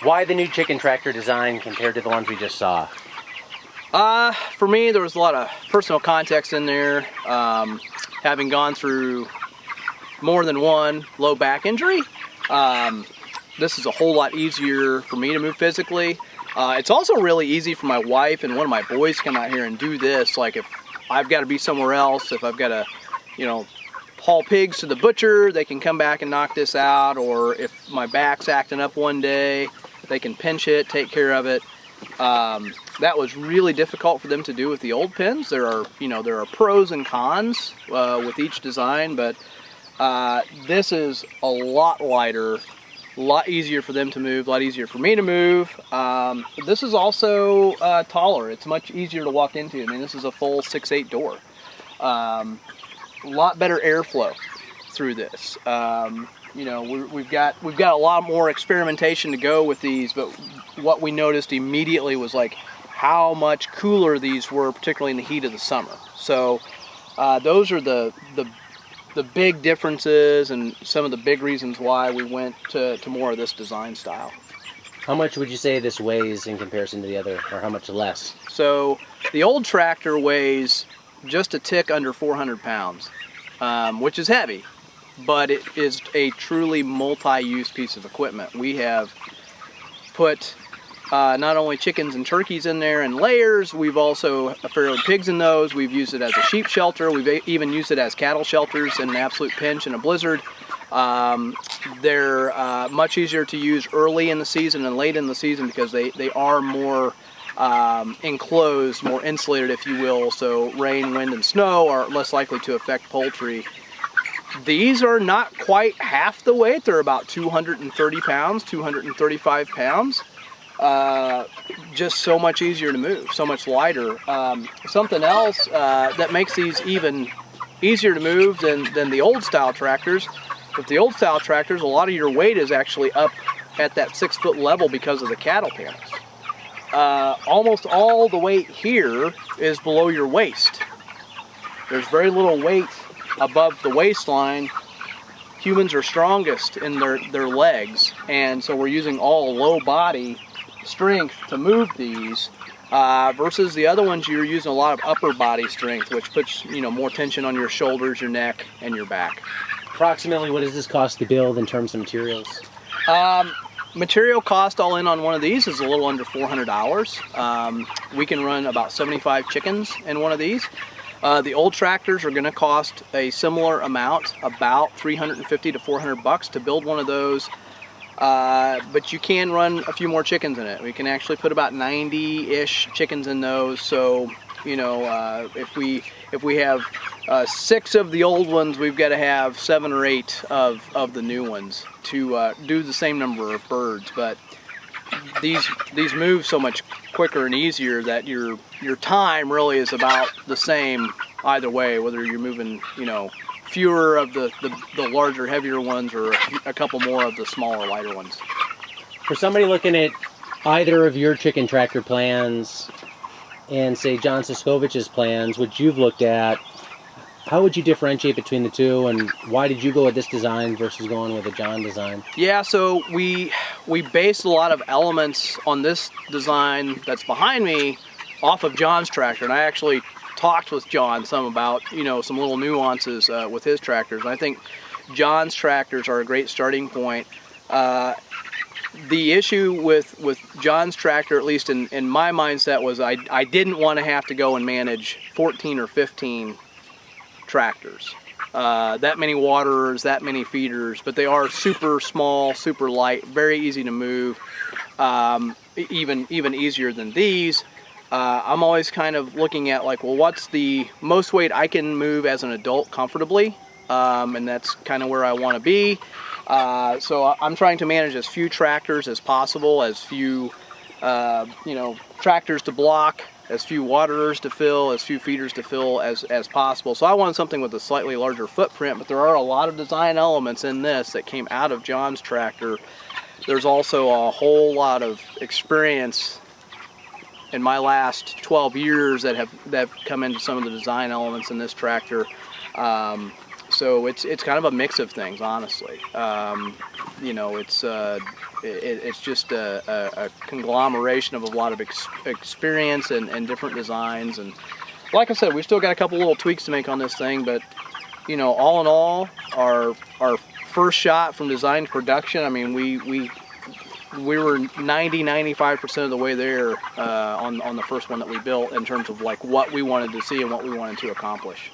Why the new chicken tractor design compared to the ones we just saw? For me, there was a lot of personal context in there. Having gone through more than one low back injury, this is a whole lot easier for me to move physically. It's also really easy for my wife and one of my boys to come out here and do this. Like if I've got to be somewhere else, if I've got to, haul pigs to the butcher, they can come back and knock this out. Or if my back's acting up one day, they can pinch it, take care of it. That was really difficult for them to do with the old pins. There are pros and cons with each design, but this is a lot lighter, a lot easier for them to move, a lot easier for me to move. This is also taller. It's much easier to walk into. I mean, this is a full 6'8" door. A lot better airflow through this. We've got a lot more experimentation to go with these, but what we noticed immediately was like how much cooler these were, particularly in the heat of the summer. So those are the big differences and some of the big reasons why we went to more of this design style. How much would you say this weighs in comparison to the other, or how much less? So the old tractor weighs just a tick under 400 pounds, which is heavy, but it is a truly multi-use piece of equipment. We have put not only chickens and turkeys in there in layers, we've also farrowed pigs in those. We've used it as a sheep shelter. We've even used it as cattle shelters in an absolute pinch in a blizzard. They're much easier to use early in the season and late in the season because they are more enclosed, more insulated, if you will, so rain, wind, and snow are less likely to affect poultry. These are not quite half the weight. They're about 230 pounds, 235 pounds. Just so much easier to move, so much lighter. Something else that makes these even easier to move than the old style tractors. With the old style tractors, a lot of your weight is actually up at that 6 foot level because of the cattle panels. Almost all the weight here is below your waist. There's very little weight above the waistline. Humans are strongest in their legs, and so we're using all low body strength to move these, versus the other ones you're using a lot of upper body strength, which puts more tension on your shoulders, your neck, and your back. Approximately, what does this cost to build in terms of materials? Material cost all in on one of these is a little under $400. We can run about 75 chickens in one of these. The old tractors are going to cost a similar amount, about $350 to $400 to build one of those. But you can run a few more chickens in it. We can actually put about 90-ish chickens in those. So, if we have 6 of the old ones, we've got to have 7 or 8 of the new ones to do the same number of birds. But these move so much quicker and easier that your time really is about the same either way, whether you're moving fewer of the larger, heavier ones or a couple more of the smaller, lighter ones. For somebody looking at either of your chicken tractor plans and say John Siskovich's plans, which you've looked at, how would you differentiate between the two, and why did you go with this design versus going with a John design? Yeah, so we based a lot of elements on this design that's behind me off of John's tractor, and I actually talked with John some about some little nuances with his tractors. And I think John's tractors are a great starting point. The issue with John's tractor, at least in my mindset, was I didn't want to have to go and manage 14 or 15 tractors. That many waterers, that many feeders, but they are super small, super light, very easy to move, even easier than these. I'm always kind of looking at like, well, what's the most weight I can move as an adult comfortably, and that's kind of where I want to be. So I'm trying to manage as few tractors as possible, as few tractors to block, as few waterers to fill, as few feeders to fill as possible. So I wanted something with a slightly larger footprint, but there are a lot of design elements in this that came out of John's tractor. There's also a whole lot of experience in my last 12 years that have come into some of the design elements in this tractor. So it's kind of a mix of things, honestly. You know, it's just a conglomeration of a lot of experience and different designs. And like I said, we still got a couple little tweaks to make on this thing, but you know, all in all, our first shot from design to production, I mean, we were 95% of the way there on the first one that we built in terms of like what we wanted to see and what we wanted to accomplish.